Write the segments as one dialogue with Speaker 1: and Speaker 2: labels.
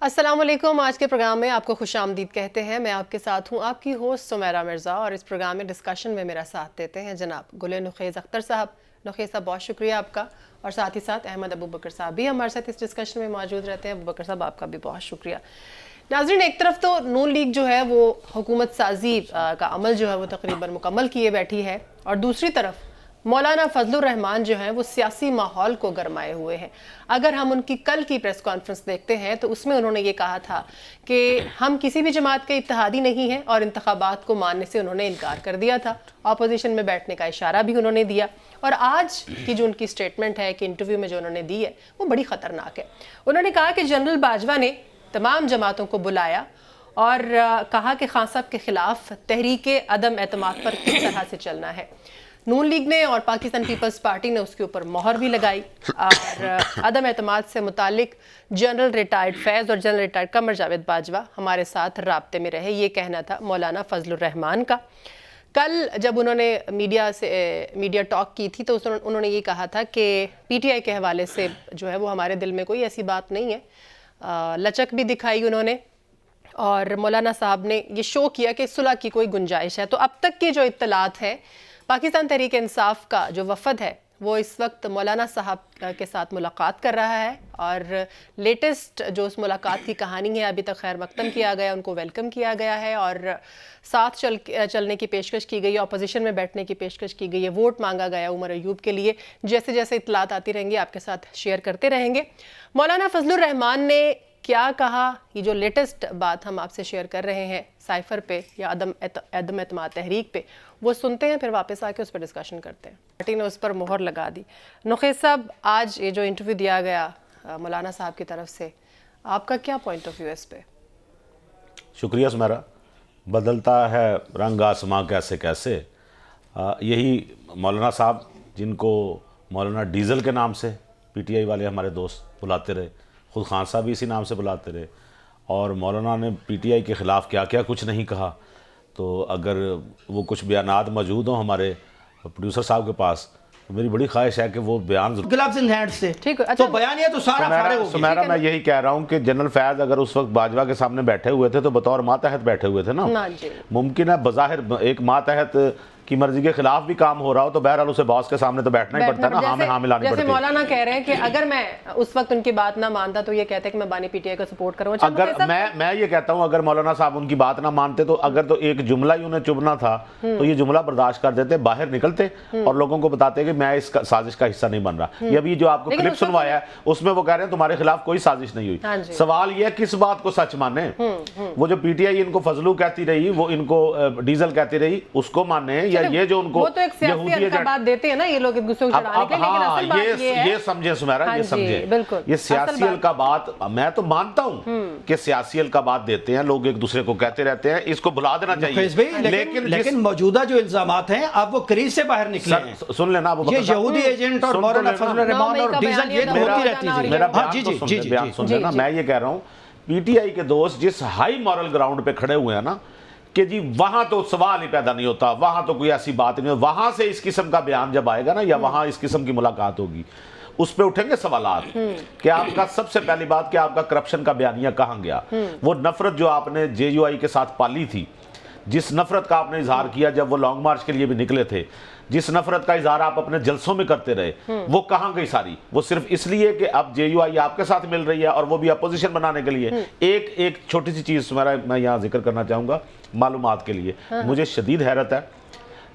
Speaker 1: السلام علیکم. آج کے پروگرام میں آپ کو خوش آمدید کہتے ہیں. میں آپ کے ساتھ ہوں آپ کی ہوسٹ سمیرہ مرزا, اور اس پروگرام میں ڈسکشن میں میرا ساتھ دیتے ہیں جناب گل نخیز اختر صاحب. نخیز صاحب بہت شکریہ آپ کا, اور ساتھ ہی ساتھ احمد ابو بکر صاحب بھی ہمارے ساتھ اس ڈسکشن میں موجود رہتے ہیں. ابو بکر صاحب آپ کا بھی بہت شکریہ. ناظرین, ایک طرف تو نون لیگ جو ہے وہ حکومت سازی کا عمل جو ہے وہ تقریباً مکمل کیے بیٹھی ہے, اور دوسری طرف مولانا فضل الرحمان جو ہیں وہ سیاسی ماحول کو گرمائے ہوئے ہیں. اگر ہم ان کی کل کی پریس کانفرنس دیکھتے ہیں تو اس میں انہوں نے یہ کہا تھا کہ ہم کسی بھی جماعت کے اتحادی نہیں ہیں, اور انتخابات کو ماننے سے انہوں نے انکار کر دیا تھا. اپوزیشن میں بیٹھنے کا اشارہ بھی انہوں نے دیا, اور آج کی جو ان کی سٹیٹمنٹ ہے کہ انٹرویو میں جو انہوں نے دی ہے وہ بڑی خطرناک ہے. انہوں نے کہا کہ جنرل باجوہ نے تمام جماعتوں کو بلایا اور کہا کہ خان صاحب کے خلاف تحریک عدم اعتماد پر کس طرح سے چلنا ہے. نون لیگ نے اور پاکستان پیپلز پارٹی نے اس کے اوپر مہر بھی لگائی, اور عدم اعتماد سے متعلق جنرل ریٹائرڈ فیض اور جنرل ریٹائرڈ قمر جاوید باجوہ ہمارے ساتھ رابطے میں رہے. یہ کہنا تھا مولانا فضل الرحمان کا. کل جب انہوں نے میڈیا ٹاک کی تھی تو انہوں نے یہ کہا تھا کہ پی ٹی آئی کے حوالے سے جو ہے وہ ہمارے دل میں کوئی ایسی بات نہیں ہے. لچک بھی دکھائی انہوں نے, اور مولانا صاحب نے یہ شو کیا کہ صلح کی کوئی گنجائش ہے. تو اب تک کی جو اطلاعات ہیں, پاکستان تحریک انصاف کا جو وفد ہے وہ اس وقت مولانا صاحب کے ساتھ ملاقات کر رہا ہے, اور لیٹسٹ جو اس ملاقات کی کہانی ہے ابھی تک خیر مقدم کیا گیا, ان کو ویلکم کیا گیا ہے, اور ساتھ چلنے کی پیشکش کی گئی ہے, اپوزیشن میں بیٹھنے کی پیشکش کی گئی ہے, ووٹ مانگا گیا عمر ایوب کے لیے. جیسے جیسے اطلاعات آتی رہیں گی آپ کے ساتھ شیئر کرتے رہیں گے. مولانا فضل الرحمان نے کیا کہا, یہ جو لیٹسٹ بات ہم آپ سے شیئر کر رہے ہیں سائفر پہ یا عدم اعتماد تحریک پہ, وہ سنتے ہیں, پھر واپس آ کے اس پر ڈسکشن کرتے ہیں. پارٹی نے اس پر مہر لگا دی. نخیز صاحب, آج یہ جو انٹرویو دیا گیا مولانا صاحب کی طرف سے, آپ کا کیا پوائنٹ آف ویو اس پہ؟
Speaker 2: شکریہ سمیرہ. بدلتا ہے رنگ آسماں کیسے کیسے, یہی مولانا صاحب جن کو مولانا ڈیزل کے نام سے پی ٹی آئی والے ہمارے دوست بلاتے رہے, خود خان صاحب بھی اسی نام سے بلاتے رہے, اور مولانا نے پی ٹی آئی کے خلاف کیا کیا کچھ نہیں کہا. تو اگر وہ کچھ بیانات موجود ہوں ہمارے پروڈیوسر صاحب کے پاس, تو میری بڑی خواہش ہے کہ وہ بیان
Speaker 3: گلابز ان ہینڈ سے تو بیان یہ تو سارا فارغ ہو گیا.
Speaker 2: سمیرہ, میں یہی کہہ رہا ہوں کہ جنرل فیض اگر اس وقت باجوہ کے سامنے بیٹھے ہوئے تھے تو بطور ماتحت بیٹھے ہوئے تھے نا. ممکن ہے بظاہر ایک ماتحت کی مرضی کے خلاف بھی کام ہو رہا ہو تو بہرحال اسے باس کے سامنے تو بیٹھنا ہی پڑتا نا, ہاں ملانی پڑتی.
Speaker 1: جیسے مولانا کہہ رہے ہیں کہ اگر میں اس وقت ان کی بات نہ مانتا تو یہ کہتے کہ میں بانی پی ٹی آئی کو سپورٹ کروں.
Speaker 2: اگر میں یہ کہتا ہوں اگر مولانا صاحب ان کی بات نہ مانتے تو اگر تو ایک جملہ ہی انہیں چبنا تھا تو یہ جملہ برداشت کر دیتے, باہر نکلتے اور لوگوں کو بتاتے کہ میں اس سازش کا حصہ نہیں بن رہا. یہ ابھی جو آپ کو کلپ سنوایا ہے اس میں وہ کہہ رہے ہیں تمہارے خلاف کوئی سازش نہیں ہوئی. سوال یہ ہے کس بات کو سچ مانے. وہ جو پی ٹی آئی ان کو فضلو کہتی رہی, وہ ان کو ڈیزل کہتی رہی, اس کو مانے, یا یہ جو ان کو
Speaker 1: ایک سیاسی القابات دیتے ہیں نا یہ لوگ ایک دوسرے کو چڑھانے کے لیے, لیکن اصل بات یہ ہے,
Speaker 2: یہ سمجھے سمیرہ, یہ سمجھے, یہ سیاسی القابات میں تو مانتا ہوں کہ سیاسی القابات دیتے ہیں لوگ, ایک دوسرے کو کہتے رہتے ہیں, اس کو بھلا دینا چاہیے.
Speaker 3: لیکن موجودہ جو الزامات ہیں اب وہ کریز سے باہر نکلے ہیں.
Speaker 2: سن لینا,
Speaker 3: یہ یہودی ایجنٹ اور مولانا فضل الرحمان اور ڈیزل یہ تو ہوتی رہتی تھی.
Speaker 2: میرا بیان سن لینا. میں یہ کہہ رہا ہوں پی ٹی آئی کے دوست جس ہائی مورل گراؤنڈ پہ کھڑے ہوئے ہیں نا, کہ جی وہاں تو سوال ہی پیدا نہیں ہوتا, وہاں تو کوئی ایسی بات نہیں, وہاں سے اس قسم کا بیان جب آئے گا نا, یا وہاں اس قسم کی ملاقات ہوگی, اس پہ اٹھیں گے سوالات کہ آپ کا سب سے پہلی بات کہ آپ کا کرپشن کا بیانیہ کہاں گیا. وہ نفرت جو آپ نے جے یو آئی کے ساتھ پالی تھی, جس نفرت کا آپ نے اظہار کیا جب وہ لانگ مارچ کے لیے بھی نکلے تھے, جس نفرت کا اظہار آپ اپنے جلسوں میں کرتے رہے, وہ کہاں گئی ساری. وہ صرف اس لیے کہ اب جے یو آئی آپ کے ساتھ مل رہی ہے اور وہ بھی اپوزیشن بنانے کے لیے. ایک چھوٹی سی چیز میں یہاں ذکر کرنا چاہوں گا معلومات کے لیے. مجھے شدید حیرت ہے,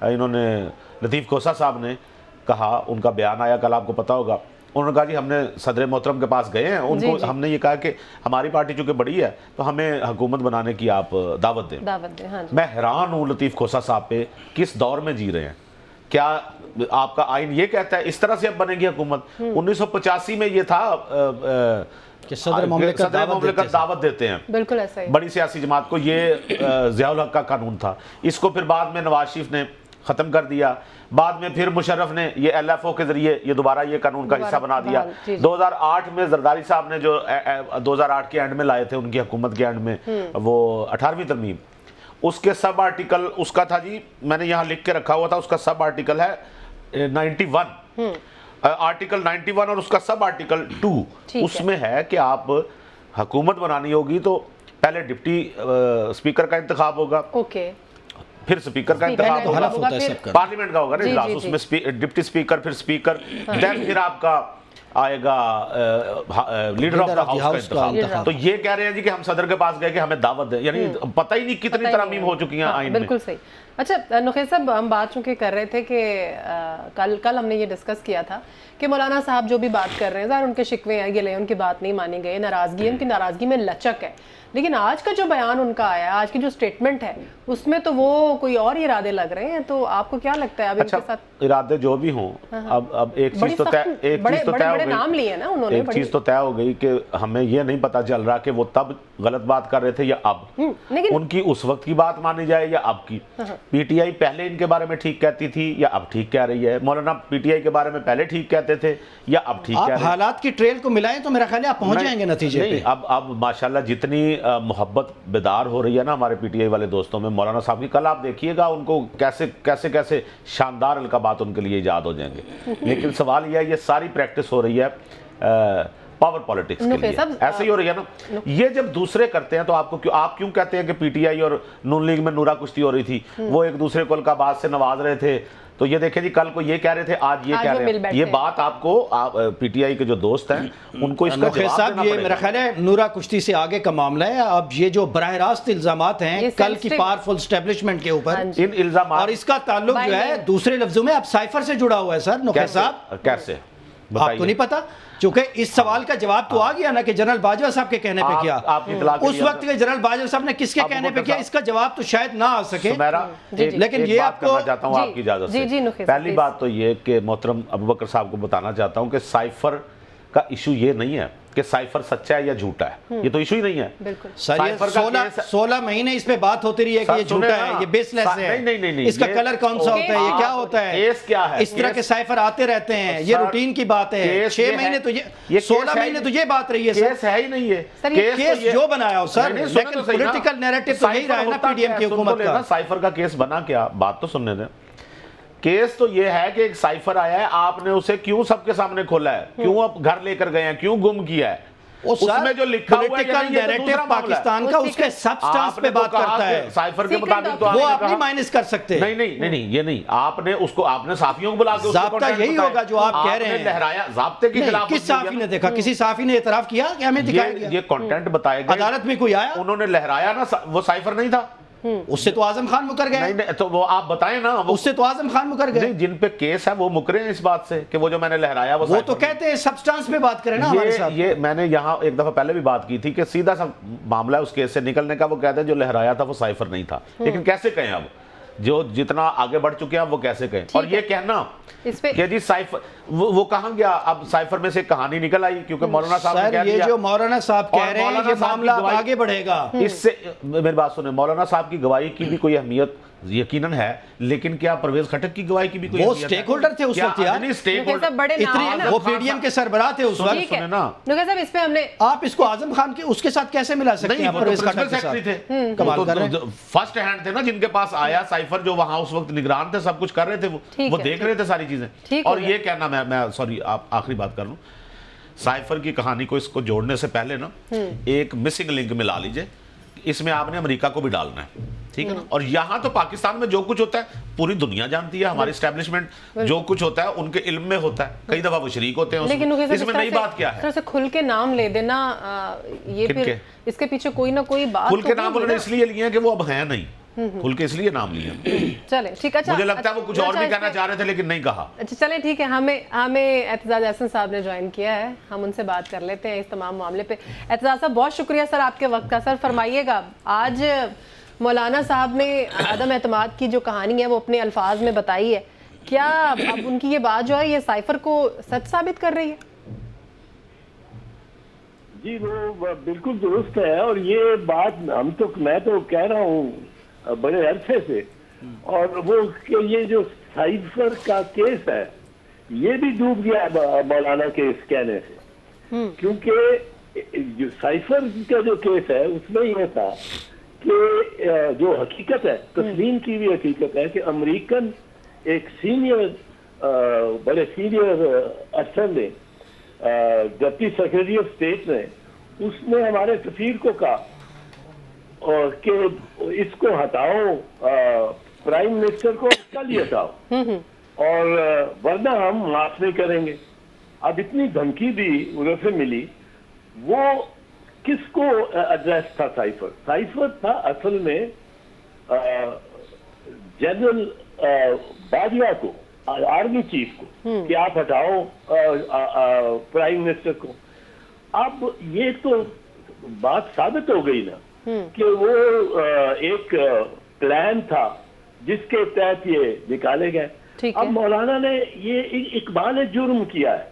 Speaker 2: انہوں نے لطیف کھوسہ صاحب نے کہا, ان کا بیان آیا کل, آپ کو پتا ہوگا, انہوں نے کہا جی ہم نے صدر محترم کے پاس گئے ہیں, ان کو ہم نے یہ کہا کہ ہماری پارٹی چونکہ بڑی ہے تو ہمیں حکومت بنانے کی آپ دعوت دیں. میں حیران ہوں لطیف کھوسہ صاحب پہ, کس دور میں جی رہے ہیں. کیا آپ کا آئین یہ کہتا ہے اس طرح سے اب بنے گی حکومت؟ 1985 میں یہ تھا
Speaker 3: کہ صدر
Speaker 2: مملکت دعوت دیتے ہیں,
Speaker 1: بالکل ایسا ہی
Speaker 2: بڑی سیاسی جماعت کو. یہ ضیاء الحق کا قانون تھا, اس کو پھر بعد میں نواز شریف نے ختم کر دیا, بعد میں پھر مشرف نے یہ ایل ایف او کے ذریعے یہ دوبارہ یہ قانون کا حصہ بنا دیا. 2008 میں زرداری صاحب نے جو 2008 کے اینڈ میں لائے تھے, ان کی حکومت کے اینڈ میں, وہ 18ویں ترمیم, اس کے سب آرٹیکل اس کا تھا جی, میں نے یہاں لکھ کے رکھا ہوا تھا, اس کا سب آرٹیکل ہے 91, آرٹیکل 91, اور اس کا سب آرٹیکل 2 اس میں ہے کہ آپ حکومت بنانی ہوگی تو پہلے ڈپٹی اسپیکر کا انتخاب ہوگا,
Speaker 1: اوکے,
Speaker 2: پھر اسپیکر کا انتخاب ہوگا,
Speaker 3: حلف ہوتا ہے سب کا,
Speaker 2: پارلیمنٹ کا ہوگا نا اجلاس, اس میں ڈپٹی اسپیکر, پھر اسپیکر, دین پھر آپ کا آئے گا لیڈر آف دا ہاؤس کا انتخاب. تو یہ کہہ رہے ہیں جی کہ ہم صدر کے پاس گئے کہ ہمیں دعوت دیں, یعنی پتہ ہی نہیں کتنی ترامیم ہو چکی ہیں آئین میں.
Speaker 1: بالکل صحیح. اچھا نخیل صاحب, ہم بات چونکہ کر رہے تھے کہ کل ہم نے یہ ڈسکس کیا تھا کہ مولانا صاحب جو بھی بات کر رہے ہیں, ظاہر ان کے شکوے ہیں, گلے, ان کی بات نہیں مانی گئی, ناراضگی ہے, ان کی ناراضگی میں لچک ہے, لیکن آج کا جو بیان ان کا آیا ہے, آج کی جو سٹیٹمنٹ ہے, اس میں تو وہ کوئی اور ارادے لگ رہے ہیں. تو آپ کو کیا لگتا ہے اب ان کے ساتھ
Speaker 2: ارادے جو بھی ہوں, اب ایک چیز تو طے ہو گئی کہ ہمیں یہ نہیں پتا چل رہا کہ وہ تب غلط بات کر رہے تھے یا اب, ان کی اس وقت کی بات مانی جائے یا اب کی. پی ٹی آئی پہلے ان کے بارے میں ٹھیک کہتی تھی یا اب ٹھیک کہہ رہی ہے؟ مولانا پی ٹی آئی کے بارے میں پہلے ٹھیک کہتے تھے یا اب ٹھیک کہہ رہے ہیں؟
Speaker 3: حالات کی ٹریل کو ملائیں تو میرا خیال ہے آپ پہنچ جائیں گے نتیجے پہ.
Speaker 2: اب ماشاءاللہ جتنی محبت بیدار ہو رہی ہے نا ہمارے پی ٹی آئی والے دوستوں میں مولانا صاحب کی, کل آپ دیکھیے گا ان کو کیسے شاندار القابات ان کے لیے ایجاد ہو جائیں گے. لیکن سوال یہ ہے, یہ ساری پریکٹس ہو رہی ہے پاور پالیٹکس کے لیے, ایسے ہی ہو رہی ہے نا. یہ جب دوسرے کرتے ہیں تو آپ کیوں کہتے ہیں کہ پی ٹی آئی اور نون لیگ میں نورا کشتی ہو رہی تھی, وہ ایک دوسرے کو القابات سے نواز رہے تھے. تو یہ دیکھیں جی, کل کو یہ کہہ رہے تھے, آج یہ کہہ رہے ہیں. یہ بات آپ کو پی ٹی آئی کے جو دوست ہیں ان کو اس کا جواب دینا پڑے گا.
Speaker 3: یہ میرا خیال ہے نورا کشتی سے آگے کا معاملہ ہے. اب یہ جو براہ راست الزامات ہیں کل کی پاورفل اسٹیبلشمنٹ کے اوپر,
Speaker 2: ان الزامات,
Speaker 3: اور اس کا تعلق جو ہے دوسرے لفظوں میں اب سائفر سے جڑا ہوا ہے. سر نخیل صاحب
Speaker 2: کیسے
Speaker 3: آپ کو نہیں پتا, چونکہ اس سوال کا جواب تو آ گیا نا کہ جنرل باجوہ صاحب کے کہنے پہ کیا, اس وقت کے جنرل باجوہ صاحب نے کس کے کہنے پہ کیا, اس کا جواب تو شاید نہ آ سکے.
Speaker 2: لیکن یہ آپ کو چاہتا ہوں آپ کی اجازت سے, پہلی بات تو یہ کہ محترم ابوبکر صاحب کو بتانا چاہتا ہوں کہ سائفر کا ایشو یہ نہیں ہے کہ سائفر سچا ہے یا جھوٹا ہے, یہ تو ایشو ہی نہیں ہے.
Speaker 3: سر یہ 16 مہینے اس پہ بات ہوتی رہی ہے کہ یہ جھوٹا ہے, یہ بیس لیس ہے, اس کا کلر کون سا ہوتا ہے, یہ کیا ہوتا ہے,
Speaker 2: کیس کیا ہے,
Speaker 3: اس طرح کے سائفر آتے رہتے ہیں, یہ روٹین کی بات ہے. 6 مہینے تو یہ 16 مہینے تو یہ بات رہی ہے.
Speaker 2: کیس ہے ہی نہیں ہے,
Speaker 3: کیس جو بنایا ہو سر, لیکن پولیٹیکل نیریٹو تو یہی رہا ہے نا پی ڈی ایم کی حکومت کا.
Speaker 2: سائفر کا کیس بنا کیا, بات تو سننے دیں. کیس تو یہ ہے کہ ایک سائفر آیا ہے, آپ نے اسے کیوں سب کے سامنے کھولا ہے, کیوں اب گھر لے کر گئے ہیں, کیوں گم کیا ہے, اس میں جو لکھا ہوا ہے
Speaker 3: پاکستان کا اس کے سبسٹانس پہ بات کرتا ہے.
Speaker 2: سائفر کے مطابق تو
Speaker 3: وہ آپ نہیں مائنس کر سکتے.
Speaker 2: نہیں یہ نہیں, آپ نے اس کو, آپ نے صحافیوں کو بلا کے
Speaker 3: ضابطہ یہی ہوگا جو آپ کہہ رہے ہیں,
Speaker 2: لہرایا ضابطے کے خلاف.
Speaker 3: کس صحافی نے دیکھا, کسی صحافی نے اعتراف کیا کہ ہمیں دکھایا گیا,
Speaker 2: یہ کنٹینٹ بتائے گئے,
Speaker 3: عدالت میں کوئی آیا,
Speaker 2: انہوں نے لہرایا نا, وہ سائفر نہیں تھا,
Speaker 3: اس سے تو اعظم خان مکر گئے.
Speaker 2: نہیں تو وہ آپ بتائیں نا,
Speaker 3: اس سے تو اعظم خان مکر گئے.
Speaker 2: جن پہ کیس ہے وہ مکرے ہیں اس بات سے کہ وہ جو میں نے لہرایا
Speaker 3: وہ تو کہتے ہیں سبسٹانس پہ بات کریں نا ہمارے ساتھ.
Speaker 2: یہ میں نے یہاں ایک دفعہ پہلے بھی بات کی تھی کہ سیدھا سا معاملہ ہے اس کیس سے نکلنے کا. وہ کہتے ہیں جو لہرایا تھا وہ سائفر نہیں تھا, لیکن کیسے کہیں اب جو جتنا آگے بڑھ چکے ہیں وہ کیسے کہیں. اور یہ کہنا کہ جی سائفر وہ کہاں گیا, اب سائفر میں سے کہانی نکل آئی کیونکہ مولانا صاحب نے کہہ دیا.
Speaker 3: یہ جو مولانا صاحب کہہ رہے ہیں یہ معاملہ آگے بڑھے گا.
Speaker 2: اس سے میری بات سنیں, مولانا صاحب کی گواہی کی بھی کوئی اہمیت یقیناً ہے, لیکن کیا پرویز خٹک کی گواہی کی بھی کوئی
Speaker 3: اہمیت ہے؟ وہ سٹیک ہولڈر تھے اس وقت یار, وہ پی ڈی ایم کے سربراہ تھے اس وقت.
Speaker 1: صاحب اس پہ ہم نے,
Speaker 3: آپ اس کو اعظم خان کے اس کے ساتھ کیسے ملا سکتے ہیں؟ پرویز خٹک کے ساتھ کمال کر رہے ہیں,
Speaker 2: فرسٹ ہینڈ تھے نا جن کے پاس آیا سائفر, جو وہاں اس وقت نگران تھے, سب کچھ کر رہے تھے, وہ دیکھ رہے تھے ساری چیزیں. اور یہ کہنا, میں سوری آپ آخری بات کر لوں, سائفر کی کہانی کو اس کو جوڑنے سے پہلے نا ایک مسنگ لنک ملا لیجئے, اس میں آپ نے امریکہ کو بھی ڈالنا ہے, ٹھیک ہے نا. اور یہاں تو پاکستان میں جو کچھ ہوتا ہے پوری دنیا جانتی ہے, ہماری اسٹیبلشمنٹ جو کچھ ہوتا ہے ان کے علم میں ہوتا ہے, کئی دفعہ وہ شریک ہوتے ہیں اس میں. نئی بات کیا ہے,
Speaker 1: کھل کے نام لے دینا, یہ پھر اس کے پیچھے کوئی نہ کوئی بات.
Speaker 2: کھل کے نام انہوں نے اس لیے لیے ہیں کہ وہ اب ہیں نہیں, کھل کے اس لیے نام لیا.
Speaker 1: چلیں ٹھیک ہے,
Speaker 2: مجھے لگتا ہے وہ کچھ اور بھی کہنا چاہ رہے تھے لیکن نہیں کہا.
Speaker 1: اچھا چلیں ٹھیک ہے, ہمیں اعتزاز احسن صاحب نے جوائن کیا ہے, ہم ان سے بات کر لیتے ہیں اس تمام معاملے پہ. اعتزاز صاحب بہت شکریہ سر آپ کے وقت کا. سر فرمائیے گا, آج مولانا صاحب نے عدم اعتماد کی جو کہانی ہے وہ اپنے الفاظ میں بتائی ہے, کیا اب ان کی یہ بات جو ہے یہ سائفر کو سچ ثابت کر رہی ہے؟
Speaker 4: جی وہ بالکل درست ہے, اور یہ بات میں تو کہہ رہا ہوں بڑے عرصے سے, اور وہ کہ یہ جو سائفر کا کیس ہے یہ بھی ڈوب گیا مولانا کے اس کہنے سے, کیونکہ جو سائفر کا جو کیس ہے اس میں یہ تھا کہ جو حقیقت ہے, تسلیم کی بھی حقیقت ہے کہ امریکن ایک بڑے سینئر افسر نے, ڈپٹی سیکرٹری آف اسٹیٹ نے اس نے ہمارے سفیر کو کہا کہ اس کو ہٹاؤ، پرائم منسٹر کو کل ہی ہٹاؤ، اور ورنہ ہم معاف نہیں کریں گے۔ اب اتنی دھمکی دی ادھر سے ملی۔ وہ کس کو ایڈریس تھا؟ سائفر تھا اصل میں جنرل باجوہ کو، آرمی چیف کو، کہ آپ ہٹاؤ پرائم منسٹر کو۔ اب یہ تو بات ثابت ہو گئی نا کہ وہ ایک پلان تھا جس کے تحت یہ نکالے گئے۔ اب مولانا نے یہ اقبال جرم کیا ہے،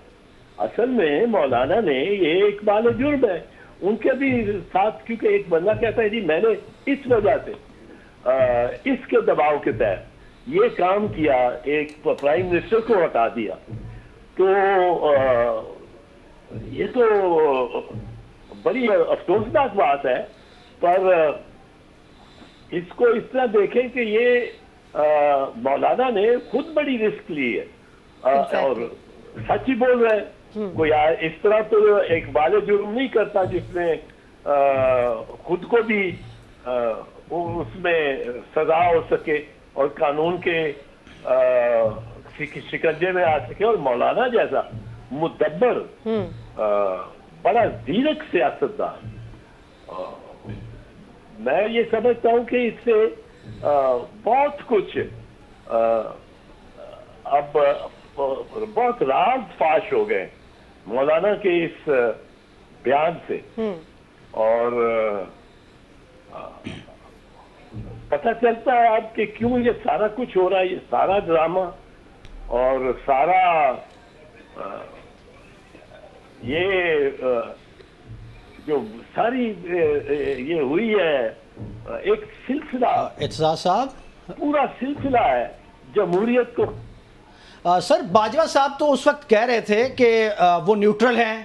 Speaker 4: اصل میں مولانا نے یہ اقبال جرم ہے ان کے بھی ساتھ، کیونکہ ایک بندہ کہتا ہے جی میں نے اس وجہ سے اس کے دباؤ کے تحت یہ کام کیا، ایک پرائم منسٹر کو ہٹا دیا۔ تو یہ تو بڑی افسوسناک بات ہے، پر اس کو اس طرح دیکھیں کہ یہ مولانا نے خود بڑی رسک لی ہے اور سچ ہی بول رہے ہیں۔ کوئی اس طرح تو اقبال جرم نہیں کرتا جس میں خود کو بھی اس میں سزا ہو سکے اور قانون کے شکنجے میں آ سکے، اور مولانا جیسا مدبر بڑا زیرک سیاستدان، میں یہ سمجھتا ہوں کہ اس سے بہت کچھ اب بہت راز فاش ہو گئے مولانا کے اس بیان سے، اور پتہ چلتا ہے اب کہ کیوں یہ سارا کچھ ہو رہا ہے، یہ سارا ڈرامہ اور سارا یہ جو ساری یہ ہوئی ہے ایک سلسلہ،
Speaker 3: اعتزاز صاحب
Speaker 4: پورا سلسلہ ہے جمہوریت کو۔
Speaker 3: سر باجوہ صاحب تو اس وقت کہہ رہے تھے کہ وہ نیوٹرل ہیں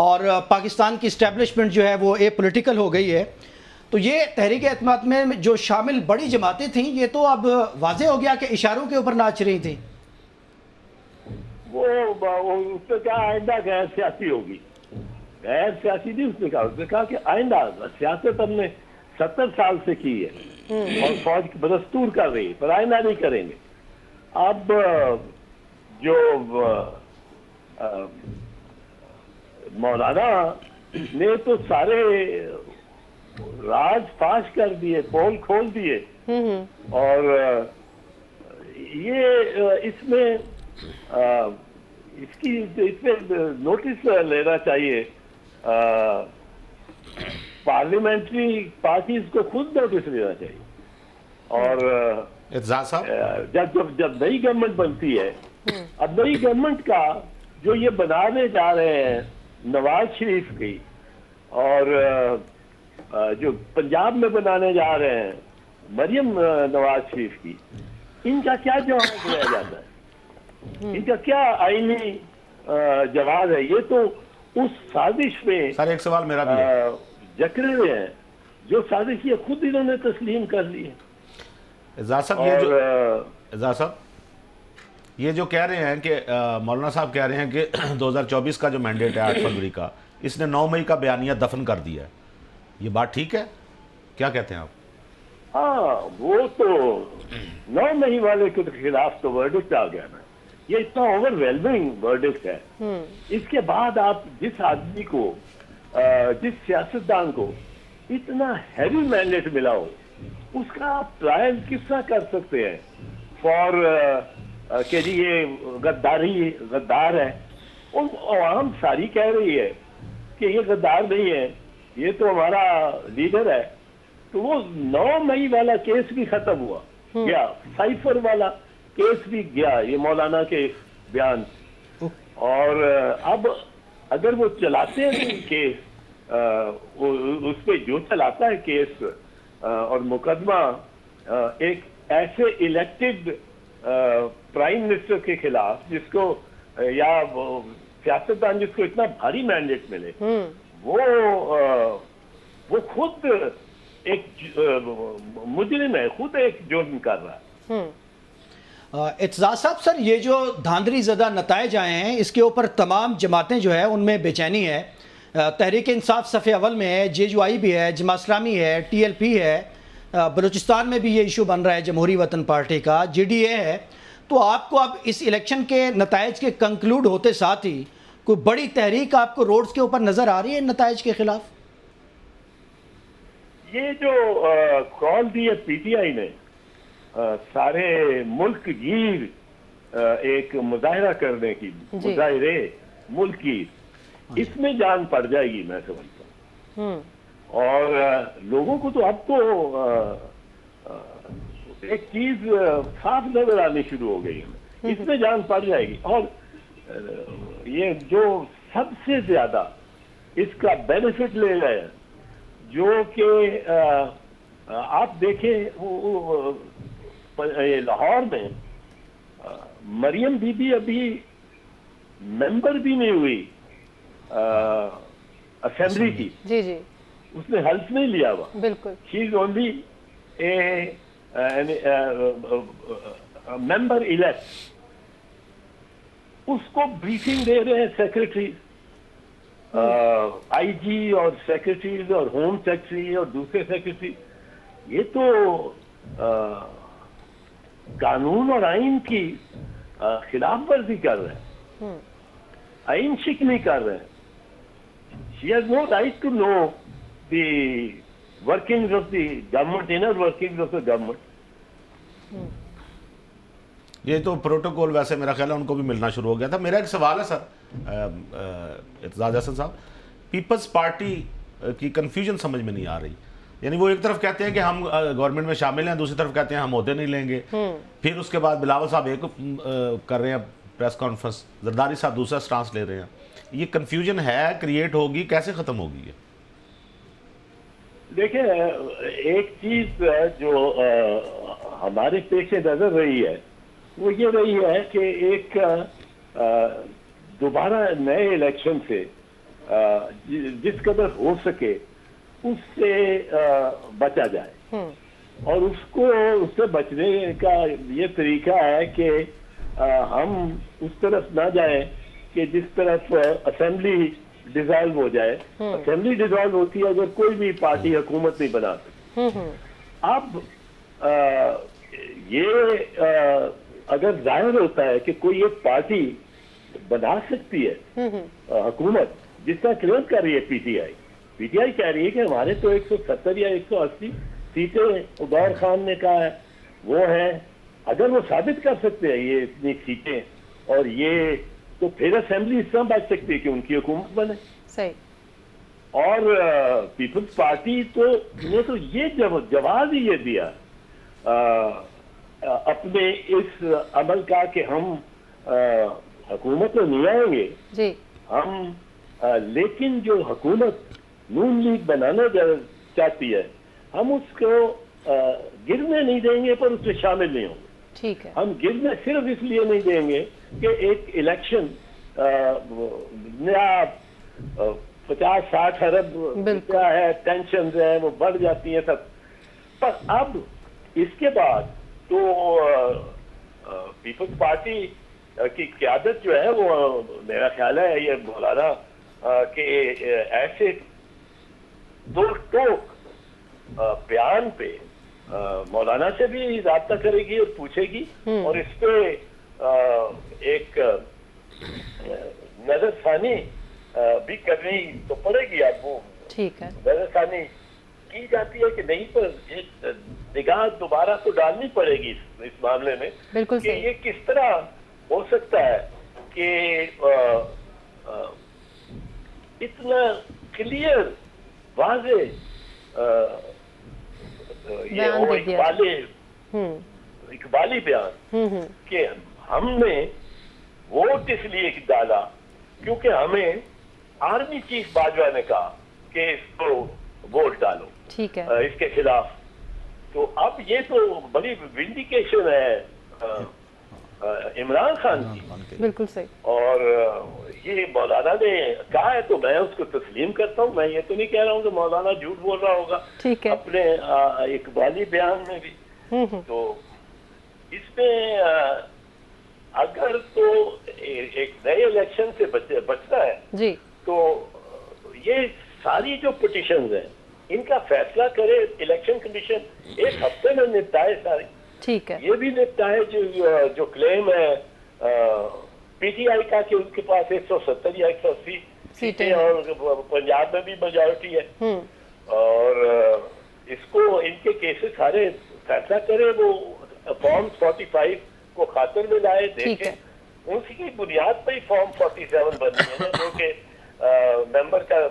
Speaker 3: اور پاکستان کی اسٹیبلشمنٹ جو ہے وہ اے پولیٹیکل ہو گئی ہے، تو یہ تحریک اعتماد میں جو شامل بڑی جماعتیں تھیں یہ تو اب واضح ہو گیا کہ اشاروں کے اوپر ناچ رہی تھیں۔
Speaker 4: وہ اس نے کہا آئندہ غیر سیاسی ہوگی، غیر سیاسی نہیں اس نے کہا کہ آئندہ سیاست ہم نے 70 سال سے کی ہے اور فوج کی بدستور کر رہی ہے، پر آئندہ نہیں کریں گے۔ اب جو مولانا نے تو سارے راز فاش کر دیے، پول کھول دیے، اور یہ اس میں نوٹس لینا چاہیے، پارلیمنٹری پارٹیز کو خود نوٹس لینا چاہیے، اور
Speaker 2: اعتزاز صاحب
Speaker 4: جب نئی گورنمنٹ بنتی ہے، اب نئی گورنمنٹ کا جو یہ بنانے جا رہے ہیں نواز شریف کی، اور جو پنجاب میں بنانے جا رہے ہیں مریم نواز شریف کی، ان کا کیا جواب دیا جاتا ہے؟ ان کا کیا آئینی جواب ہے؟ یہ تو اس سازش میں
Speaker 2: سر ایک سوال میرا بھی ہے،
Speaker 4: جکڑے ہوئے ہیں، جو سازش یہ خود انہوں نے تسلیم کر لی ہے۔
Speaker 2: اعتزاز صاحب یہ جو کہہ رہے ہیں کہ مولانا صاحب کہہ رہے ہیں کہ 2024 کا جو مینڈیٹ ہے 8 فروری کا، اس نے 9 مئی کا بیانیہ دفن کر دیا ہے، یہ بات ٹھیک ہے؟ کیا کہتے ہیں آپ؟
Speaker 4: ہاں، وہ تو 9 مئی والے کے خلاف تو ورڈکٹ آ گیا نا، یہ اتنا اوور ویلمنگ ورڈکٹ ہے۔ اس کے بعد آپ جس آدمی کو، جس سیاستدان کو اتنا ہیوی مینڈیٹ ملا ہو، اس کا آپ ٹرائل کس طرح کر سکتے ہیں فار کہ جی یہ غدار ہے؟ اور عوام ساری کہہ رہی ہے کہ یہ غدار نہیں ہے، یہ تو ہمارا لیڈر ہے۔ تو وہ 9 مئی والا کیس بھی ختم ہوا گیا، سائفر والا کیس بھی گیا، یہ مولانا کے بیان، اور اب اگر وہ چلاتے ہیں کیس، اس پہ جو چلاتا ہے کیس اور مقدمہ ایک ایسے الیکٹڈ پرائم منسٹر کے خلاف جس کو، یا سیاستدان جس کو اتنا بھاری مینڈیٹ ملے، وہ خود ایک مجرم ہے، خود ایک جرم کر رہا ہے۔
Speaker 3: اعتزاز صاحب، سر یہ جو دھاندلی زدہ نتائج آئے ہیں اس کے اوپر تمام جماعتیں جو ہے ان میں بے چینی ہے، تحریک انصاف صف اول میں ہے, JUI بھی ہے, جماعت اسلامی ہے, TLP ہے, بلوچستان میں بھی یہ ایشو بن رہا ہے جمہوری وطن پارٹی کا, JDA ہے. تو آپ کو اب اس الیکشن کے نتائج کے کنکلوڈ ہوتے ساتھ ہی کوئی بڑی تحریک آپ کو روڈز کے اوپر نظر آ رہی ہے ان نتائج کے خلاف؟
Speaker 4: یہ جو کال دی ہے PTI نے سارے ملک گیر ایک مظاہرہ کرنے کی, مظاہرے ملک گیر, اس میں جان پڑ جائے گی میں سمجھتا ہوں. اور لوگوں کو تو اب تو ایک چیز صاف نظر آنی شروع ہو گئی ہے, اس میں جان پڑ جائے گی. اور یہ جو سب سے زیادہ اس کا بینیفٹ لے رہے ہیں, جو کہ آپ دیکھیں لاہور میں مریم بی بی ابھی ممبر بھی نہیں ہوئی اسمبلی کی,
Speaker 1: جی جی,
Speaker 4: اس نے حلف نہیں لیا ہوا.
Speaker 1: بالکل,
Speaker 4: شی is only a member elect. اس کو بریفنگ دے رہے ہیں سیکرٹری, IG اور سیکرٹریز اور ہوم سیکرٹری اور دوسرے سیکرٹری. یہ تو قانون اور آئین کی خلاف ورزی کر رہے ہیں, آئین شکنی کر رہے ہیں. She has no right to know the workings of the government, inner workings of the government.
Speaker 2: یہ تو پروٹوکول ویسے میرا خیال ہے ان کو بھی ملنا شروع ہو گیا تھا. میرا ایک سوال ہے سر اعتزاز احسن صاحب, پیپلز پارٹی کی کنفیوژن سمجھ میں نہیں آ رہی. یعنی وہ ایک طرف کہتے ہیں کہ ہم گورنمنٹ میں شامل ہیں, دوسری طرف کہتے ہیں ہم عہدے نہیں لیں گے. پھر اس کے بعد بلاول صاحب ایک کر رہے ہیں پریس کانفرنس, زرداری صاحب دوسرا سٹانس لے رہے ہیں. یہ کنفیوژن ہے, کریٹ ہوگی, کیسے ختم ہوگی یہ؟
Speaker 4: دیکھیں, ایک چیز جو ہمارے پیش نظر رہی ہے وہ یہ رہی ہے کہ ایک دوبارہ نئے الیکشن سے جس قدر ہو سکے اس سے بچا جائے. اور اس سے بچنے کا یہ طریقہ ہے کہ ہم اس طرف نہ جائیں کہ جس طرف اسمبلی ڈیزالو ہو جائے. اسمبلی ڈیزالو ہوتی ہے اگر کوئی بھی پارٹی حکومت نہیں بنا سکتی. اب یہ اگر ظاہر ہوتا ہے کہ کوئی ایک پارٹی بنا سکتی ہے حکومت, جس کا کلیم کر رہی ہے PTI کہہ رہی ہے کہ ہمارے تو 170 یا 180 سیٹیں عبیر خان نے کہا ہے وہ ہیں. اگر وہ ثابت کر سکتے ہیں یہ اتنی سیٹیں اور یہ, تو پھر اسمبلی اس طرح بچ سکتی ہے کہ ان کی حکومت بنے.
Speaker 1: صحیح.
Speaker 4: اور پیپلز پارٹی نے تو یہ جواز ہی یہ دیا اپنے اس عمل کا کہ ہم حکومت میں نہیں آئیں گے
Speaker 1: جی,
Speaker 4: ہم لیکن جو حکومت نون لیگ بنانا چاہتی ہے ہم اس کو گرنے نہیں دیں گے, پر اس میں شامل نہیں ہوں گے.
Speaker 1: ٹھیک ہے.
Speaker 4: ہم گرنے صرف اس لیے نہیں دیں گے کہ ایک الیکشن نیا 50-60 ارب کیا ہے, ٹینشنز ہیں وہ بڑھ جاتی ہیں سب. پر اب اس کے بعد تو پیپلز پارٹی کی قیادت جو ہے وہ میرا خیال ہے یہ مولانا کہ ایسے دو ٹوک بیان پہ مولانا سے بھی رابطہ کرے گی اور پوچھے گی, اور اس پہ ایک نظر ثانی بھی کرنی تو پڑے گی. آپ کو
Speaker 1: ٹھیک ہے,
Speaker 4: نظر ثانی کی جاتی ہے کہ نہیں, پر ایک نگاہ دوبارہ تو ڈالنی پڑے گی اس معاملے میں
Speaker 1: بالکل
Speaker 4: کہ یہ کس طرح ہو سکتا ہے کہ اتنا کلیئر واضح اقبالی بیان کہ ہم نے ووٹ اس لیے ڈالا کیونکہ ہمیں آرمی چیف باجوہ نے کہا کہ اس کو ووٹ ڈالو,
Speaker 1: ٹھیک ہے,
Speaker 4: اس کے خلاف. تو اب یہ تو بڑی ونڈیکیشن ہے عمران خان کی.
Speaker 1: بالکل صحیح.
Speaker 4: اور یہ مولانا نے کہا ہے تو میں اس کو تسلیم کرتا ہوں. میں یہ تو نہیں کہہ رہا ہوں کہ مولانا جھوٹ بول رہا ہوگا
Speaker 1: ٹھیک ہے,
Speaker 4: اپنے اقبالی بیان میں بھی. تو اس میں اگر تو ایک نئے الیکشن سے بچنا ہے
Speaker 1: جی,
Speaker 4: تو یہ ساری جو پٹیشنز ہیں ان کا فیصلہ کرے الیکشن کمیشن، 1 ہفتے میں نپٹائے ساری.
Speaker 1: ٹھیک ہے.
Speaker 4: یہ بھی نپٹائے جو کلیم ہے پی ٹی آئی کا کہ ان کے پاس 170 یا 180 سیٹیں اور پنجاب میں بھی میجورٹی ہے، اور اس کو ان کے کیسز سارے فیصلہ کرے، وہ فارم 45 کو خاطر میں لائے، دیکھیں ان کی بنیاد پہ ہی فارم 47 بنی ہے جو کہ ممبر کا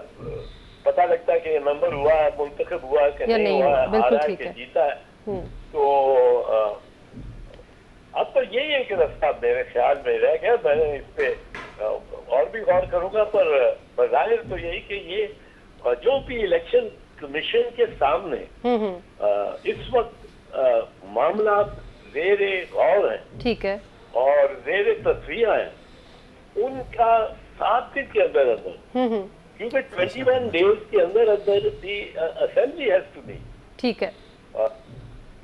Speaker 4: پتہ لگتا ہے کہ ممبر ہوا ہے، منتخب ہوا ہے کہ نہیں ہوا ہے، ہارا ہے کہ جیتا ہے. تو اب تو یہی ایک راستہ میرے خیال میں رہ گیا. میں نے اس پہ اور بھی غور کروں گا، پر بظاہر تو یہی کہ یہ جو بھی الیکشن کمیشن کے سامنے اس وقت معاملات زیر غور ہیں،
Speaker 1: ٹھیک ہے،
Speaker 4: اور زیر تصفیہ ہیں، ان کا 7 دن کے اندر کیونکہ 21 ڈیز کے اندر اسمبلی ہیز ٹو بی.
Speaker 1: ٹھیک ہے،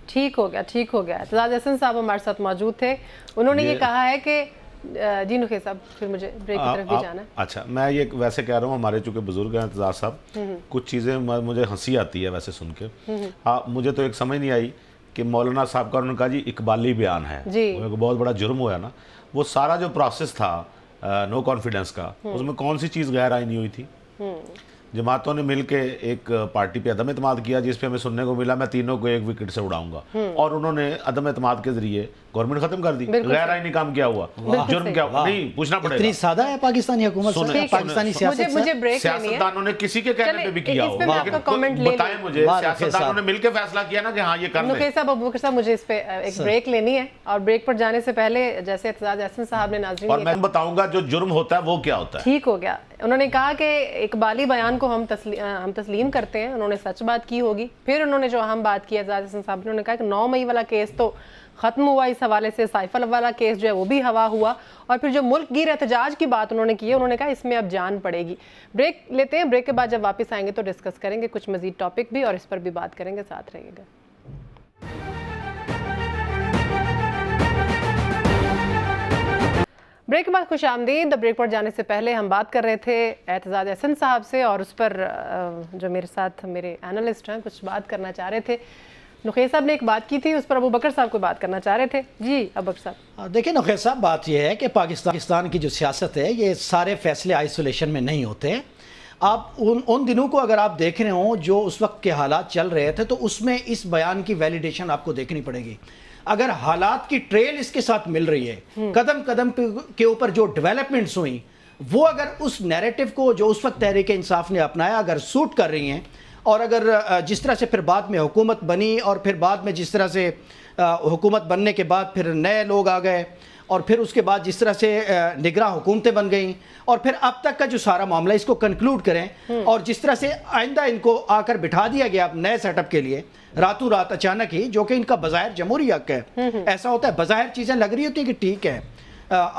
Speaker 1: ٹھیک ہو گیا. اعتزاز احسن صاحب ہمارے ساتھ موجود تھے. انہوں نے یہ کہا ہے کہ جی نخیل صاحب پھر مجھے بریک کی طرف بھی جانا ہے.
Speaker 2: اچھا، میں یہ ویسے کہہ رہا ہوں، ہمارے چونکہ بزرگ ہیں اعتزاز صاحب، کچھ چیزیں مجھے ہنسی آتی ہے ویسے سن کے. مجھے تو ایک سمجھ نہیں آئی کہ مولانا صاحب کا انہوں نے کہا جی اقبالی بیان ہے، وہ بہت بڑا جرم ہوا نا. وہ سارا جو پروسیس تھا نو کانفیڈنس کا، اس میں کون سی چیز غیر آئینی ہوئی تھی؟ جماعتوں نے مل کے ایک پارٹی پہ عدم اعتماد کیا جس پہ ہمیں سننے کو ملا میں تینوں کو 1 وکٹ سے اڑاؤں گا، اور انہوں نے عدم اعتماد کے ذریعے گورنمنٹ ختم کر دی. غیر آئینی کام کیا ہوا؟ جرم کیا ہوا؟ نہیں پوچھنا پڑے گا.
Speaker 3: اتنی سادہ ہے پاکستانی حکومت، پاکستانی سیاست.
Speaker 1: مجھے بریک لینی ہے.
Speaker 2: سیاستدانوں نے کسی کے کہنے پہ بھی کیا ہو،
Speaker 1: لیکن
Speaker 2: بتائیں مجھے سیاستدانوں نے مل کے فیصلہ کیا نا کہ ہاں یہ کرنا ہے.
Speaker 1: نخیل صاحب، ابو بکر صاحب، مجھے اس پہ ایک بریک لینی ہے، اور بریک پر جانے سے پہلے جیسے اعتزاز احسن صاحب نے ناظرین،
Speaker 2: اور میں بتاؤں گا جو جرم ہوتا ہے وہ کیا ہوتا ہے.
Speaker 1: ٹھیک ہو گیا. انہوں نے کہا کہ اقبالی بیان کو ہم تسلیم کرتے ہیں، انہوں نے سچ بات کی ہوگی. پھر انہوں نے جو اہم بات کی اعتزاز احسن صاحب نے کہا کہ 9 مئی والا کیس تو ختم ہوا، اس حوالے سے سائفل والا کیس جو ہے وہ بھی ہوا ہوا. اور پھر جو ملک گیر احتجاج کی بات انہوں نے کی ہے، انہوں نے کہا اس میں اب جان پڑے گی. بریک لیتے ہیں، بریک کے بعد جب واپس آئیں گے تو ڈسکس کریں گے کچھ مزید ٹاپک بھی، اور اس پر بھی بات کریں گے. ساتھ رہیے گا. بریک کے بعد خوش آمدید. بریک پر جانے سے پہلے ہم بات کر رہے تھے اعتزاز احسن صاحب سے، اور اس پر جو میرے ساتھ میرے اینالسٹ ہیں کچھ بات کرنا چاہ رہے تھے. نخیل صاحب نے ایک بات کی تھی، اس پر ابو بکر صاحب کو بات کرنا چاہ رہے تھے. جی ابو بکر صاحب.
Speaker 3: دیکھیں نخیل صاحب، بات یہ ہے کہ پاکستان کی جو سیاست ہے یہ سارے فیصلے آئسولیشن میں نہیں ہوتے. آپ ان دنوں کو اگر آپ دیکھ رہے ہوں جو اس وقت کے حالات چل رہے تھے، تو اس میں اس بیان کی ویلیڈیشن آپ کو دیکھنی پڑے گی. اگر حالات کی ٹریل اس کے ساتھ مل رہی ہے، قدم قدم کے اوپر جو ڈیولپمنٹس ہوئیں، وہ اگر اس نیریٹو کو جو اس وقت تحریک انصاف نے اپنایا اگر سوٹ کر رہی ہیں، اور اگر جس طرح سے پھر بعد میں حکومت بنی، اور پھر بعد میں جس طرح سے حکومت بننے کے بعد پھر نئے لوگ آ گئے، اور پھر اس کے بعد جس طرح سے نگراں حکومتیں بن گئیں، اور پھر اب تک کا جو سارا معاملہ اس کو کنکلوڈ کریں، اور جس طرح سے آئندہ ان کو آ کر بٹھا دیا گیا اب نئے سیٹ اپ کے لیے راتوں رات اچانک ہی، جو کہ ان کا بظاہر جمہوری حق ہے. ایسا ہوتا ہے بظاہر چیزیں لگ رہی ہوتی ہیں کہ ٹھیک ہے،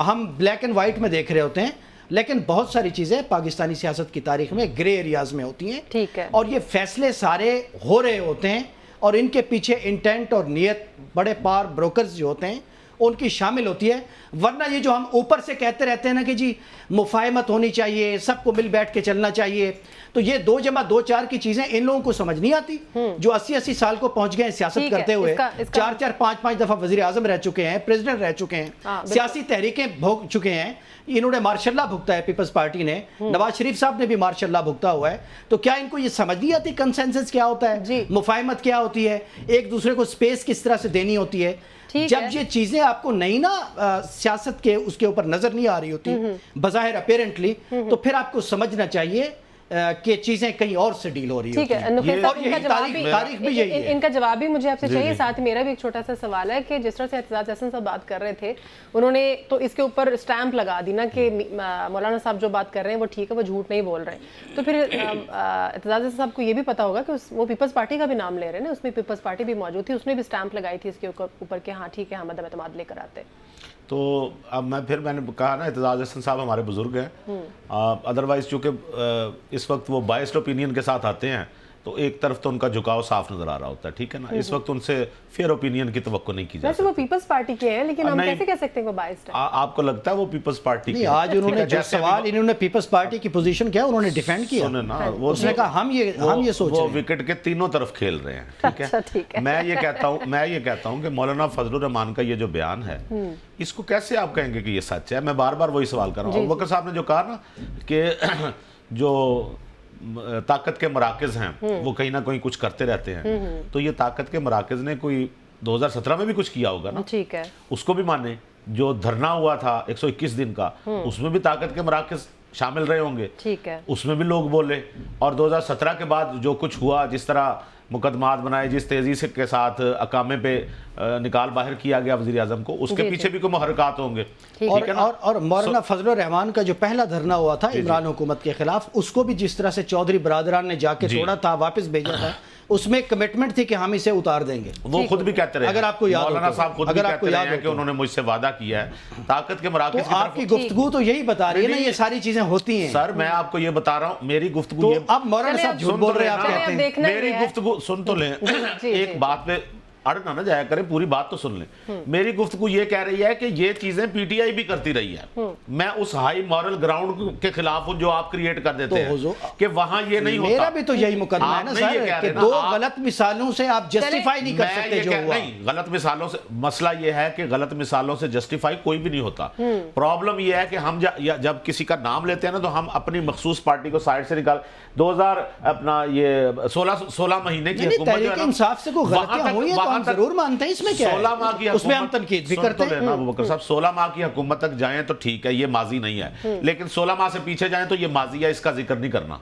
Speaker 3: ہم بلیک اینڈ وائٹ میں دیکھ رہے ہوتے ہیں، لیکن بہت ساری چیزیں پاکستانی سیاست کی تاریخ میں گرے ایریاز میں ہوتی ہیں.
Speaker 1: ٹھیک ہے.
Speaker 3: اور یہ فیصلے سارے ہو رہے ہوتے ہیں، اور ان کے پیچھے انٹینٹ اور نیت بڑے پار بروکرز جو ہوتے ہیں ان کی شامل ہوتی ہے. ورنہ یہ جو ہم اوپر سے کہتے رہتے ہیں نا کہ جی مفاہمت ہونی چاہیے، سب کو مل بیٹھ کے چلنا چاہیے، تو یہ 2 + 2 = 4 کی چیزیں ان لوگوں کو سمجھ نہیں آتی جو 80 سال کو پہنچ گئے ہیں سیاست کرتے ہوئے. 4 5 دفعہ وزیر اعظم رہ چکے ہیں، پریزیڈنٹ رہ چکے ہیں، سیاسی تحریکیں بھوگ چکے ہیں. انہوں نے مارشل لا بھگتا ہے پیپلز پارٹی نے، نواز شریف صاحب نے بھی مارشل لا بھگتا ہوا ہے. تو کیا ان کو یہ سمجھ نہیں آتی کنسنسس کیا ہوتا ہے، مفاہمت کیا ہوتی ہے، ایک دوسرے کو سپیس کس طرح سے دینی ہوتی ہے؟ جب یہ چیزیں آپ کو نہیں نا سیاست کے اس کے اوپر نظر نہیں آ رہی ہوتی بظاہر اپیرنٹلی، تو پھر آپ کو سمجھنا چاہیے کہ چیزیں کہیں اور سے ڈیل ہو رہی ہوتی ہیں. اور یہی تاریخ بھی یہی ہے.
Speaker 1: ان کا جواب بھی مجھے آپ سے چاہیے. ساتھ میرا بھی ایک چھوٹا سا سوال ہے کہ جس طرح سے اعتزاز احسن صاحب بات کر رہے تھے، انہوں نے تو اس کے اوپر اسٹیمپ لگا دی نا کہ مولانا صاحب جو بات کر رہے ہیں وہ ٹھیک ہے، وہ جھوٹ نہیں بول رہے ہیں. تو پھر اعتزاز احسن صاحب کو یہ بھی پتا ہوگا کہ وہ پیپلز پارٹی کا بھی نام لے رہے ہیں نا، اس میں پیپلز پارٹی بھی موجود تھی، اس نے بھی اسٹیمپ لگائی تھی اس کے اوپر کہ ہاں ٹھیک ہے ہم عدم اعتماد لے کر آتے.
Speaker 2: تو اب میں نے کہا نا اعتزاز احسن صاحب ہمارے بزرگ ہیں، ادروائز چونکہ اس وقت وہ بائسڈ اوپینین کے ساتھ آتے ہیں، تو ایک طرف تو ان کا جھکاؤ صاف نظر آ رہا ہوتا ہے, ٹھیک ہے نا. اس وقت ان سے فیئر اوپینین کی توقع نہیں کی جا
Speaker 1: ویسے وہ
Speaker 2: سکتی.
Speaker 1: پیپلز پارٹی کے ہیں, لیکن ہم کیسے کہہ سکتے ہیں وہ بائسڈ ہے؟
Speaker 2: آپ کو لگتا ہے وہ پیپلز پارٹی
Speaker 3: نہیں,
Speaker 2: کے
Speaker 3: آج انہوں نے جو سوال انہوں نے پیپلز پارٹی کی پوزیشن کیا انہوں نے ڈیفینڈ کیا, اس نے کہا ہم یہ سوچ رہے ہیں.
Speaker 2: وہ وکٹ کے تینوں طرف کھیل رہے ہیں, ٹھیک ہے. میں یہ کہتا ہوں کہ مولانا فضل الرحمان کا یہ جو بیان ہے اس کو کیسے آپ کہیں گے کہ یہ سچ ہے؟ میں بار بار وہی سوال کر رہا ہوں. ابوبکر صاحب نے جو کہا نا کہ جو طاقت کے مراکز ہیں وہ کہیں نہ کہیں کچھ کرتے رہتے ہیں, تو یہ طاقت کے مراکز نے کوئی 2017 میں بھی کچھ کیا ہوگا نا,
Speaker 1: ٹھیک ہے,
Speaker 2: اس کو بھی مانے. جو دھرنا ہوا تھا 121 دن کا, اس میں بھی طاقت کے مراکز شامل رہے ہوں گے,
Speaker 1: ٹھیک ہے,
Speaker 2: اس میں بھی لوگ بولے. اور 2017 کے بعد جو کچھ ہوا, جس طرح مقدمات بنائے, جس تیزی سے کے ساتھ اقامے پہ نکال باہر کیا گیا وزیر اعظم کو, اس کے پیچھے بھی کوئی محرکات ہوں گے.
Speaker 3: اور مولانا فضل الرحمان کا جو پہلا دھرنا ہوا تھا عمران حکومت کے خلاف, اس کو بھی جس طرح سے چودھری برادران نے جا کے توڑا تھا, واپس بھیجا تھا, اس میں کمٹمنٹ تھی کہ ہم اسے اتار دیں گے.
Speaker 2: وہ خود بھی کہتے رہے,
Speaker 3: اگر آپ کو یاد ہو,
Speaker 2: مولانا صاحب خود بھی کہتے رہے ہیں کہ انہوں نے مجھ سے وعدہ کیا ہے طاقت کے مراکز.
Speaker 3: تو آپ کی گفتگو تو یہی بتا رہی ہے نا یہ ساری چیزیں ہوتی ہیں.
Speaker 2: سر میں آپ کو یہ بتا رہا ہوں, میری گفتگو,
Speaker 3: اب مولانا صاحب جھوٹ بول رہے ہیں, آپ کہتے ہیں
Speaker 2: میری گفتگو سن تو لیں, ایک بات پہ اڑنا نہ جایا کریں, پوری بات تو سن لیں. میری گفتگو یہ کہہ رہی ہے کہ یہ چیزیں پی ٹی آئی بھی کرتی رہی ہے. میں اس ہائی مورل گراؤنڈ کے خلاف ہوں جو آپ کریٹ کر دیتے ہیں کہ وہاں یہ نہیں ہوتا.
Speaker 3: میرا بھی تو یہی مقدمہ ہے نا سر کہ دو غلط مثالوں سے آپ جسٹیفائی نہیں کر سکتے جو ہوا.
Speaker 2: نہیں, غلط مثالوں سے مسئلہ یہ ہے کہ غلط مثالوں سے جسٹیفائی کوئی بھی نہیں ہوتا. پرابلم یہ ہے کہ ہم جب کسی کا نام لیتے ہیں نا تو ہم اپنی مخصوص پارٹی کو سائڈ سے نکال. 16 مہینے کی حکومت
Speaker 3: تحریک انصاف سے کوئی غلطیاں ہوئی ہیں تو ہم ضرور مانتے ہیں, اس میں کیا ہے,
Speaker 2: 16 ماہ کی
Speaker 3: اس میں ہم تنقید بھی کرتے ہیں.
Speaker 2: ابوبکر صاحب 16 ماہ کی حکومت تک جائیں تو ٹھیک ہے, یہ ماضی نہیں ہے, لیکن 16 ماہ سے پیچھے جائیں تو یہ ماضی ہے, اس کا ذکر نہیں کرنا,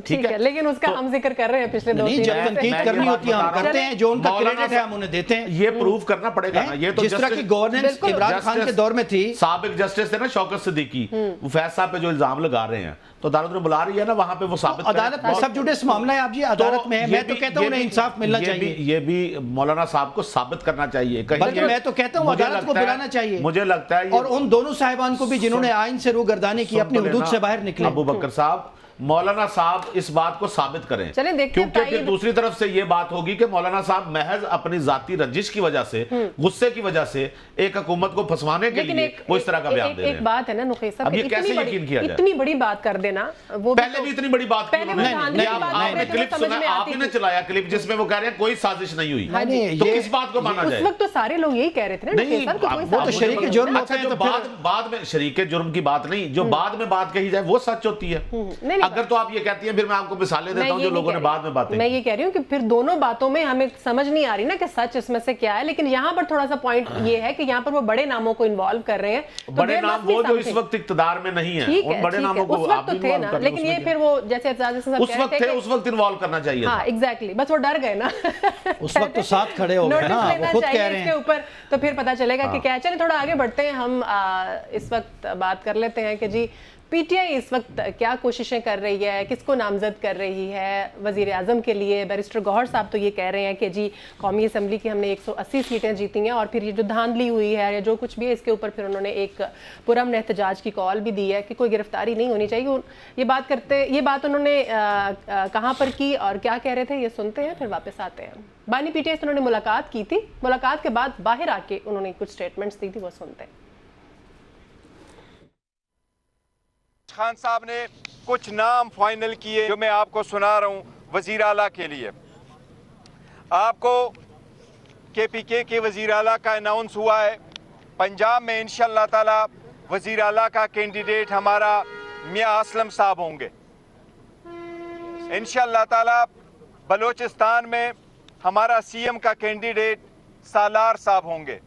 Speaker 1: ٹھیک ہے. لیکن اس کا ہم ذکر کر رہے ہیں پچھلے 2
Speaker 3: نہیں, جب تنقید کرنی ہوتی ہے ہم کرتے ہیں, جو ان کا کریڈٹ ہے ہم انہیں دیتے ہیں.
Speaker 2: یہ پروف کرنا پڑے گا نا. یہ تو
Speaker 3: جس طرح کی گورننس عمران خان کے دور میں تھی,
Speaker 2: سابق جسٹس تھے نا شوکت صدیقی, وہ فیض صاحب پہ جو الزام لگا رہے ہیں تو عدالت نے بلا رہی ہے نا, وہاں پہ وہ ثابت
Speaker 3: عدالت میں سب جوڈیس معاملہ ہے, آپ جی عدالت میں ہے, میں تو کہتا ہوں انہیں انصاف ملنا چاہیے.
Speaker 2: یہ بھی مولانا صاحب کو ثابت کرنا چاہیے.
Speaker 3: بلکہ میں تو کہتا ہوں عدالت کو بلانا چاہیے,
Speaker 2: مجھے لگتا ہے,
Speaker 3: اور ان دونوں صاحبان کو بھی جنہوں نے آئین سے روگردانی کی, اپنی حدود سے باہر نکلے.
Speaker 2: ابوبکر صاحب, مولانا صاحب اس بات کو ثابت کریں, کیونکہ پھر دوسری طرف سے یہ بات ہوگی کہ مولانا صاحب محض اپنی ذاتی رنجش کی وجہ سے, غصے کی وجہ سے ایک حکومت کو پھنسوانے کے لیے وہ اس طرح کا بیان دے رہے ہیں.
Speaker 1: ایک بات ہے نا نخیس صاحب,
Speaker 2: اب یہ کیسے یقین کیا جائے,
Speaker 1: اتنی بڑی بات کر دینا, وہ
Speaker 2: پہلے بھی اتنی بڑی بات کی آپ نے کلپ سنا, آپ ہی نے چلایا کلپ جس میں وہ کہہ رہے ہیں کوئی سازش نہیں ہوئی, تو کس بات کو مانا جائے؟
Speaker 1: اس وقت تو سارے لوگ یہی کہہ رہے تھے نا نخیس صاحب کہ
Speaker 3: وہ تو شریک جرم ہوتا ہے.
Speaker 2: جو بعد میں شریک جرم کی بات نہیں, جو بعد میں بات کہی جائے وہ سچ ہوتی ہے. اگر تو آپ یہ کہتے ہیں, پھر میں آپ کو مثالیں دیتا ہوں جو لوگوں نے بعد میں باتیں.
Speaker 1: میں یہ کہہ رہی ہوں کہ پھر دونوں باتوں میں ہمیں سمجھ نہیں آ رہی نا کہ سچ اس میں سے کیا ہے, لیکن یہاں پر تھوڑا سا پوائنٹ یہ ہے کہ یہاں پر وہ بڑے ناموں کو انوالو کر رہے ہیں.
Speaker 2: بڑے نام وہ جو اس وقت اقتدار میں نہیں ہیں, ان بڑے ناموں کو آپ بھی انوالو کریں.
Speaker 1: لیکن یہ پھر وہ جیسے
Speaker 2: اس وقت تھے, اس وقت انوالو کرنا چاہیے.
Speaker 1: ہاں ایگزیکٹلی, بس وہ ڈر گئے نا
Speaker 3: اس وقت تو ساتھ کھڑے ہو گئے نا, وہ خود کہہ رہے ہیں
Speaker 1: اس کے اوپر, تو پھر پتہ چلے گا کہ کیا. چلیں تھوڑا آگے بڑھتے ہیں, ہم اس وقت بات کر لیتے ہیں کہ جی پی ٹی آئی اس وقت کیا کوششیں کر رہی ہے, کس کو نامزد کر رہی ہے وزیر اعظم کے لیے. بیرسٹر گوہر صاحب تو یہ کہہ رہے ہیں کہ جی قومی اسمبلی کی ہم نے 180 سیٹیں جیتی ہیں, اور پھر یہ جو دھاندلی ہوئی ہے یا جو کچھ بھی ہے اس کے اوپر پھر انہوں نے ایک پرامن احتجاج کی کال بھی دی ہے کہ کوئی گرفتاری نہیں ہونی چاہیے. یہ بات انہوں نے کہاں پر کی اور کیا کہہ رہے تھے, یہ سنتے ہیں پھر واپس آتے ہیں. بانی پی ٹی آئی سے انہوں نے ملاقات کی تھی, ملاقات کے بعد باہر آ کے انہوں نے کچھ سٹیٹمنٹس دی تھی, وہ سنتے ہیں.
Speaker 5: خان صاحب نے کچھ نام فائنل کیے جو میں آپ کو سنا رہا ہوں وزیر اعلیٰ کے لیے. آپ کو کے پی کے وزیر اعلیٰ کا اناؤنس ہوا ہے. پنجاب میں انشاءاللہ تعالی وزیر اعلیٰ کا کینڈیڈیٹ ہمارا میاں اسلم صاحب ہوں گے. انشاءاللہ تعالی بلوچستان میں ہمارا سی ایم کا کینڈیڈیٹ سالار صاحب ہوں گے.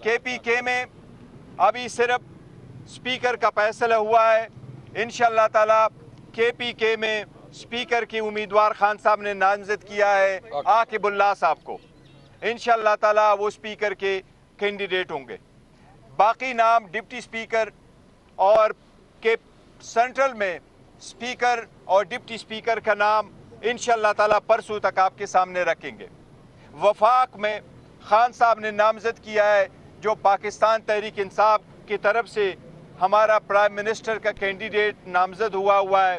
Speaker 5: کے پی کے میں ابھی صرف سپیکر کا فیصلہ ہوا ہے. انشاءاللہ تعالی کے پی کے میں سپیکر کی امیدوار خان صاحب نے نامزد کیا ہے عاقب اللہ صاحب کو. انشاءاللہ تعالی وہ سپیکر کے کینڈیڈیٹ ہوں گے. باقی نام ڈپٹی سپیکر اور کے سینٹرل میں سپیکر اور ڈپٹی سپیکر کا نام انشاءاللہ تعالی پرسوں تک آپ کے سامنے رکھیں گے. وفاق میں خان صاحب نے نامزد کیا ہے جو پاکستان تحریک انصاف کی طرف سے ہمارا پرائم منسٹر کا کینڈیڈیٹ نامزد ہوا ہے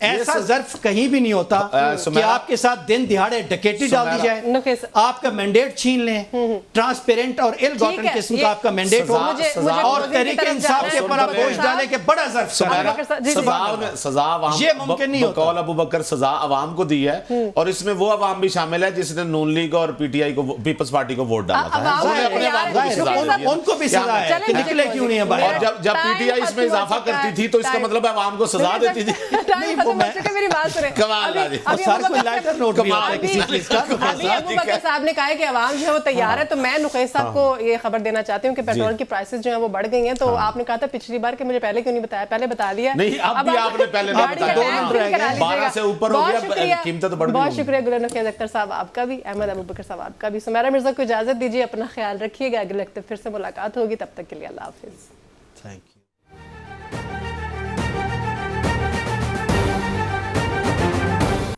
Speaker 3: ایسا ظرف کہیں بھی نہیں ہوتا کہ آپ کے ساتھ دن دہاڑے ڈکیٹی ڈال دی جائے، آپ کا مینڈیٹ چھین لیں، ٹرانسپیرنٹ اور ایل گاٹن قسم کا آپ کا مینڈیٹ ہو، اور تحریک انصاف کے اوپر آپ گوشت ڈالیں کہ بڑا ظرف
Speaker 2: سزا
Speaker 3: یہ ممکن نہیں ہوتا۔
Speaker 2: بقول ابو بکر سزا عوام کو دی ہے، اور اس میں وہ عوام بھی شامل ہے جس نے نون لیگ اور پی ٹی آئی کو، پیپلز پارٹی کو ووٹ ڈالا تھا،
Speaker 3: ان کو بھی سزا ہے کہ نکلے کیوں نہیں ہے باہر۔
Speaker 2: اور جب پی ٹی آئی اس میں اضافہ کرتی تھی تو اس کا مطلب عوام کو سزا دیتی تھی۔
Speaker 1: میری بات سنیں، ابھی ابو بکر صاحب نے کہا ہے کہ عوام جو ہے وہ تیار ہے، تو میں نقیص صاحب کو یہ خبر دینا چاہتی ہوں کہ پیٹرول کی پرائسز جو ہیں وہ بڑھ گئی ہیں، تو آپ نے کہا تھا پچھلی بار کہ مجھے پہلے کیوں نہیں بتایا، پہلے بتا دیا
Speaker 2: نہیں، اب بھی آپ نے پہلے نہیں بتایا، 12 سے اوپر ہو گیا، قیمتیں تو بڑھ گئی۔
Speaker 1: بہت شکریہ گل نخیز اختر صاحب آپ کا بھی، احمد ابو بکر صاحب آپ کا بھی۔ سمیرہ مرزا کو اجازت دیجیے، اپنا خیال رکھیے گا، اگلے ہفتے پھر سے ملاقات ہوگی، تب تک کے لیے اللہ حافظ۔